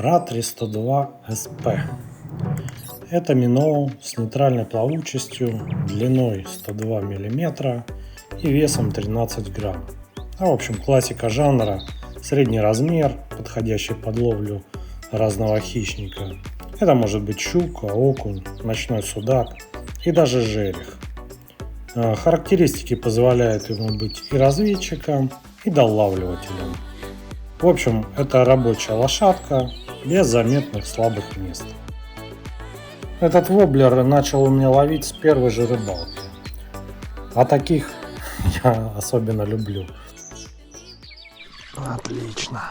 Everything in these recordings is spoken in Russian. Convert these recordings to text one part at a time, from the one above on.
Ратри 102 SP. Это минноу с нейтральной плавучестью, длиной 102 мм и весом 13 грамм. В общем, классика жанра, средний размер, подходящий под ловлю разного хищника. Это может быть щука, окунь, ночной судак и даже жерех. Характеристики позволяют ему быть и разведчиком, и долавливателем. В общем, это рабочая лошадка без заметных слабых мест. Этот воблер начал у меня ловить с первой же рыбалки. А таких я особенно люблю. Отлично.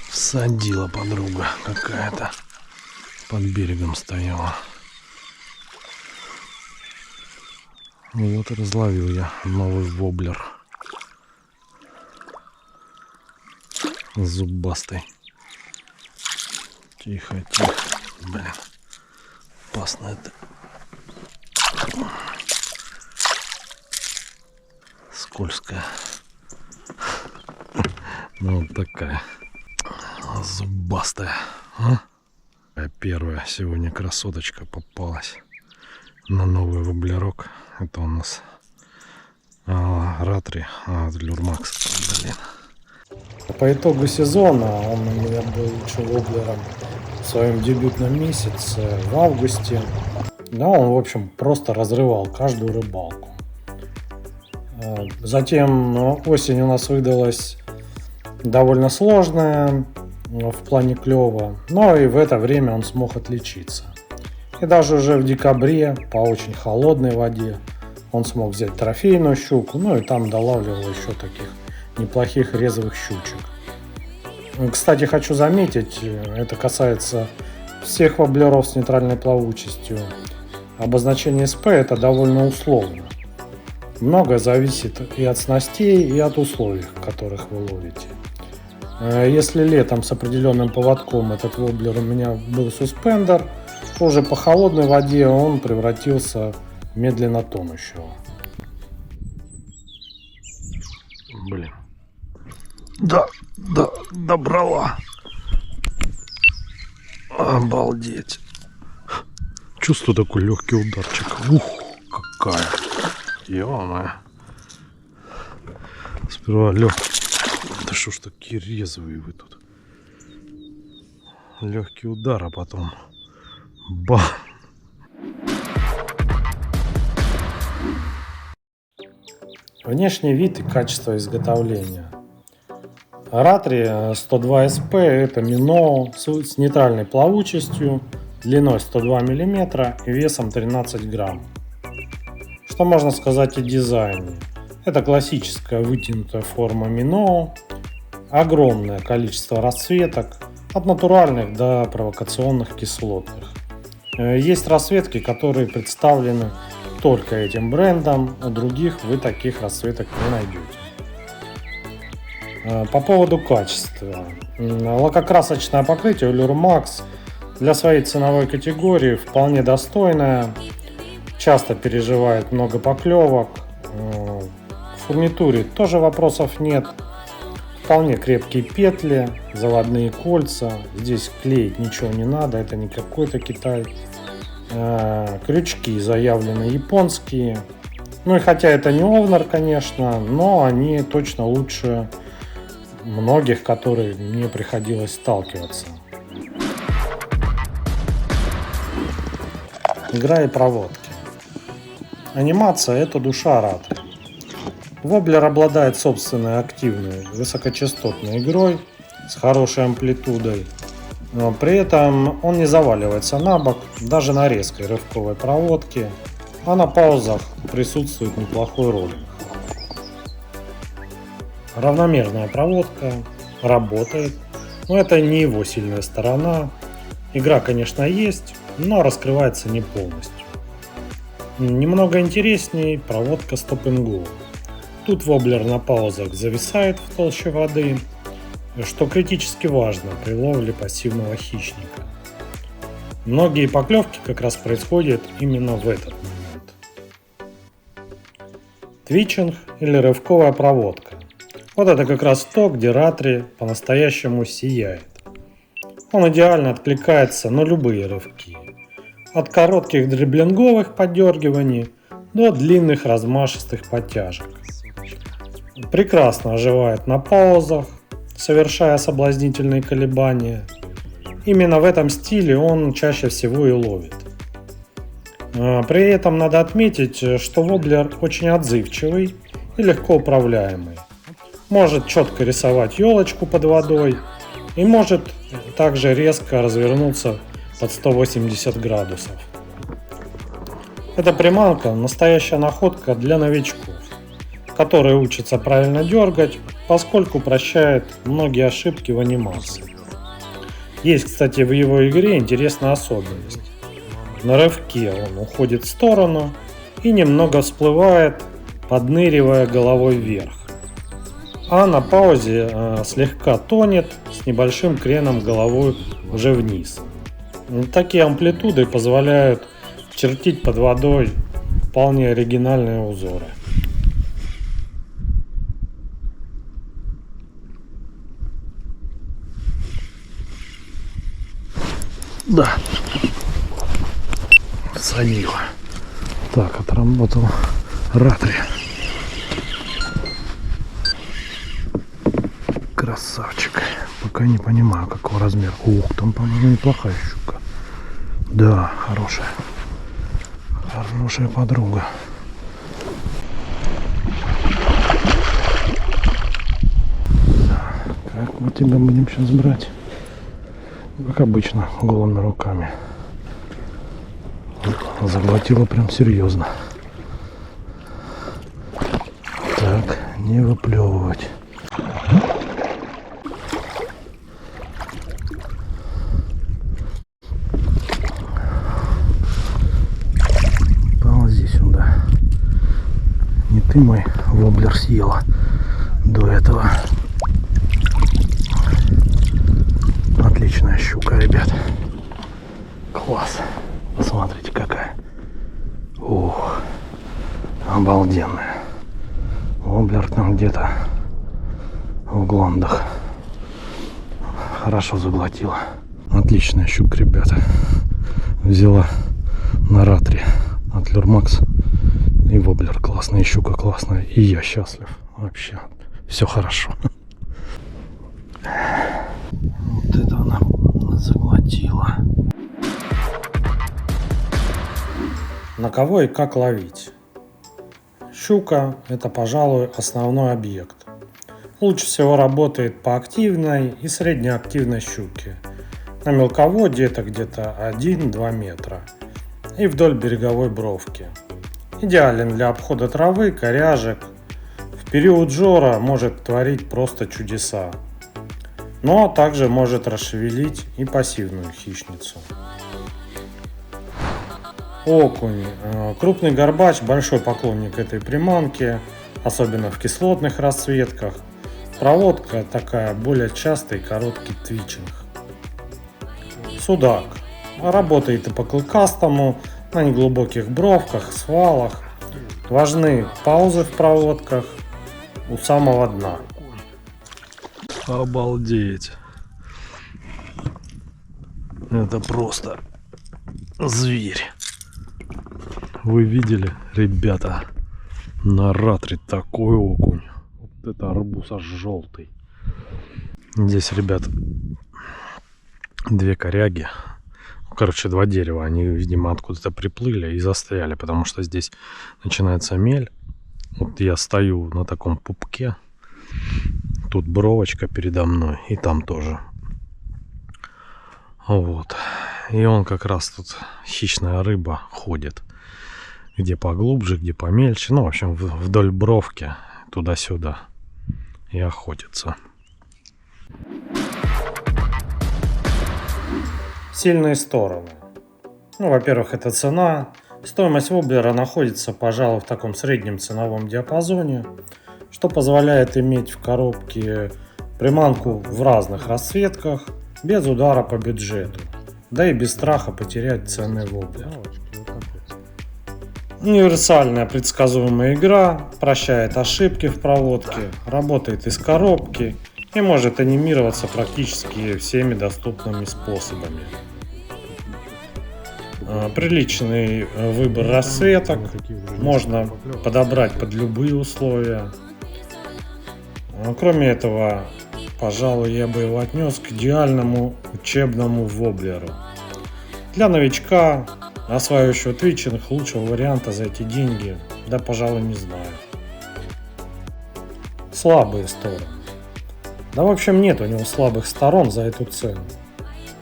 Всадила подруга какая-то. Под берегом стояла. Вот и разловил я новый воблер. Зубастый. Тихо, тихо. Блин. Опасно это. Скользкая. Ну вот такая. Зубастая. Первая сегодня красоточка попалась на новый воблерок. Это у нас Ратри Люрмакс. Блин. По итогу сезона он у меня был лучшим воблером в своем дебютном месяце, в августе. Да, он, в общем, просто разрывал каждую рыбалку. Затем осень у нас выдалась довольно сложная в плане клёва, но и в это время он смог отличиться. И даже уже в декабре по очень холодной воде он смог взять трофейную щуку, ну и там долавливал еще таких неплохих резвых щучек. Кстати, хочу заметить, это касается всех воблеров с нейтральной плавучестью. Обозначение СП это довольно условно. Многое зависит и от снастей, и от условий, в которых вы ловите. Если летом с определенным поводком этот воблер у меня был суспендер, то уже по холодной воде он превратился в медленно тонущего. Блин. Да, добрала. Обалдеть. Чувствую такой легкий ударчик. Ух, какая. Ё-моё. Сперва легкий. Да что ж такие резвые вы тут. Легкий удар, а потом бам. Внешний вид и качество изготовления. Ратри 102 SP это минноу с нейтральной плавучестью, длиной 102 мм и весом 13 грамм. Что можно сказать о дизайне? Это классическая вытянутая форма минноу, огромное количество расцветок, от натуральных до провокационных кислотных. Есть расцветки, которые представлены только этим брендом, у других вы таких расцветок не найдете. По поводу качества. Лакокрасочное покрытие Люрмакс для своей ценовой категории вполне достойное, часто переживает много поклевок. В фурнитуре тоже вопросов нет. Вполне крепкие петли, заводные кольца. Здесь клеить ничего не надо, это не какой-то Китай. Крючки заявлены японские. Ну и хотя это не овнер, конечно, но они точно лучше многих, которые мне приходилось сталкиваться. Игра и проводки. Анимация – это душа Ратри. Воблер обладает собственной активной высокочастотной игрой с хорошей амплитудой. Но при этом он не заваливается на бок, даже на резкой рывковой проводке, а на паузах присутствует неплохой роллинг. Равномерная проводка работает, но это не его сильная сторона. Игра, конечно, есть, но раскрывается не полностью. Немного интересней проводка Stop and Go. Тут воблер на паузах зависает в толще воды, что критически важно при ловле пассивного хищника. Многие поклевки как раз происходят именно в этот момент. Твичинг или рывковая проводка. Вот это как раз то, где ратри по-настоящему сияет. Он идеально откликается на любые рывки. От коротких дриблинговых подергиваний до длинных размашистых подтяжек. Прекрасно оживает на паузах, совершая соблазнительные колебания. Именно в этом стиле он чаще всего и ловит. При этом надо отметить, что воблер очень отзывчивый и легко управляемый. Может четко рисовать елочку под водой и может также резко развернуться под 180 градусов. Эта приманка настоящая находка для новичков, которые учатся правильно дергать, поскольку прощает многие ошибки в анимации. Есть, кстати, в его игре интересная особенность. На рывке он уходит в сторону и немного всплывает, подныривая головой вверх. А на паузе слегка тонет с небольшим креном головой уже вниз. Такие амплитуды позволяют чертить под водой вполне оригинальные узоры. Да. Садила. Так, отработал ратри. Красавчик. Пока не понимаю, какого размера. Ух, там, по-моему, неплохая щука. Да, хорошая. Хорошая подруга. Да. Как мы тебя будем сейчас брать? Как обычно, голыми руками. Заглотила прям серьезно. Так, не выплевывать. Ползи сюда. Не ты мой воблер съела до этого. Отличная щука, ребят. Класс. Посмотрите, какая. Ух, обалденная. Воблер там где-то в гландах. Хорошо заглотила. Отличная щука, ребята. Взяла на ратри от Люрмакс. И воблер классный, и щука классная. И я счастлив. Вообще. Все хорошо. Вот это она заглотила. На кого и как ловить? Щука – это, пожалуй, основной объект. Лучше всего работает по активной и среднеактивной щуке. На мелководье это где-то 1-2 метра. И вдоль береговой бровки. Идеален для обхода травы, коряжек. В период жора может творить просто чудеса. Но также может расшевелить и пассивную хищницу. Окунь. Крупный горбач – большой поклонник этой приманки, особенно в кислотных расцветках. Проводка такая более частый короткий твичинг. Судак. Работает и по клыкастому, на неглубоких бровках, свалах. Важны паузы в проводках у самого дна. Обалдеть. Это просто зверь. Вы видели, ребята, на ратре такой окунь. Вот это арбуз аж желтый. Здесь, ребят, две коряги. Короче, два дерева. Они, видимо, откуда-то приплыли и застряли, потому что здесь начинается мель. Вот я стою на таком пупке. Тут бровочка передо мной, и там тоже. Вот. И он как раз тут, хищная рыба, ходит. Где поглубже, где помельче. Ну, в общем, вдоль бровки, туда-сюда. И охотится. Сильные стороны. Ну, во-первых, это цена. Стоимость воблера находится, пожалуй, в таком среднем ценовом диапазоне, что позволяет иметь в коробке приманку в разных расцветках, без удара по бюджету, да и без страха потерять ценный воблер. Универсальная предсказуемая игра, прощает ошибки в проводке, работает из коробки и может анимироваться практически всеми доступными способами. Приличный выбор расцветок, можно подобрать под любые условия. Кроме этого, пожалуй, я бы его отнес к идеальному учебному воблеру. Для новичка, осваивающего твитчинг, лучшего варианта за эти деньги, да, пожалуй, не знаю. Слабые стороны. Да, в общем, нет у него слабых сторон за эту цену.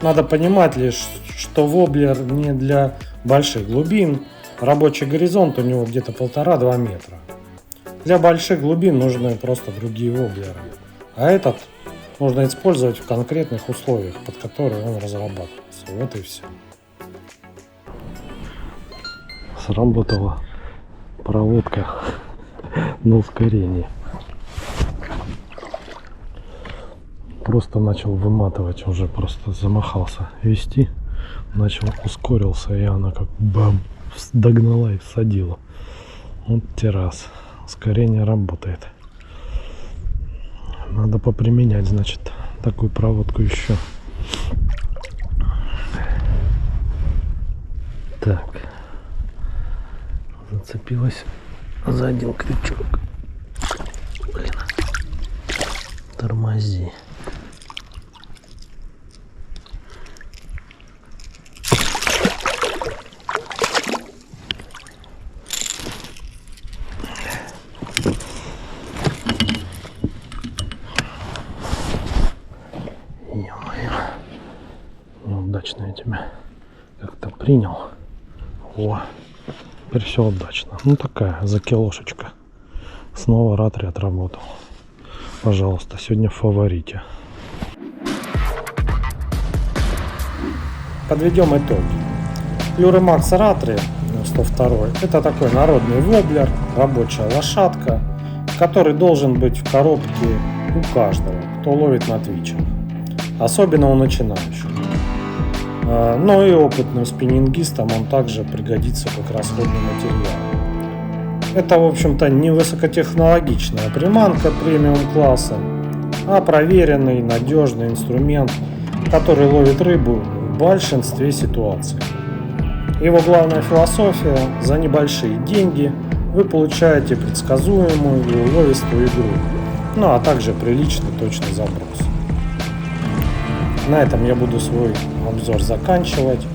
Надо понимать лишь, что воблер не для больших глубин, рабочий горизонт у него где-то 1,5-2 метра. Для больших глубин нужны просто другие воблеры, а этот нужно использовать в конкретных условиях, под которые он разрабатывался. Вот и все. Сработала проводка на ускорении. Просто начал выматывать, уже просто замахался вести, начал, ускорился, и она как бам, догнала и всадила. Вот террас, ускорение работает. Надо поприменять, значит, такую проводку еще. Так, зацепилась за один крючок. Блин, тормози. Неудачно я тебя как-то принял. О, теперь все удачно. Ну такая закилошечка. Снова Ратри отработал. Пожалуйста, сегодня в фаворите. Подведем итоги. Lurex Ратри 102 это такой народный воблер, рабочая лошадка, который должен быть в коробке у каждого, кто ловит на твичах. Особенно у начинающих. Но и опытным спиннингистам он также пригодится как расходный материал. Это, в общем-то, не высокотехнологичная приманка премиум класса, а проверенный, надежный инструмент, который ловит рыбу в большинстве ситуаций. Его главная философия: за небольшие деньги вы получаете предсказуемую и уловистую игру, ну а также приличный точный заброс. На этом я буду свой обзор заканчивать.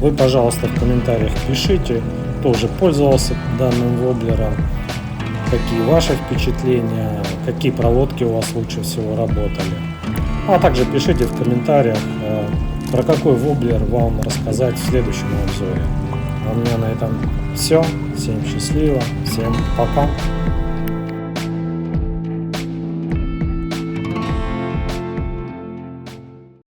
Вы, пожалуйста, в комментариях пишите, кто уже пользовался данным воблером, какие ваши впечатления, какие проводки у вас лучше всего работали. А также пишите в комментариях, про какой воблер вам рассказать в следующем обзоре. А у меня на этом все. Всем счастливо, всем пока.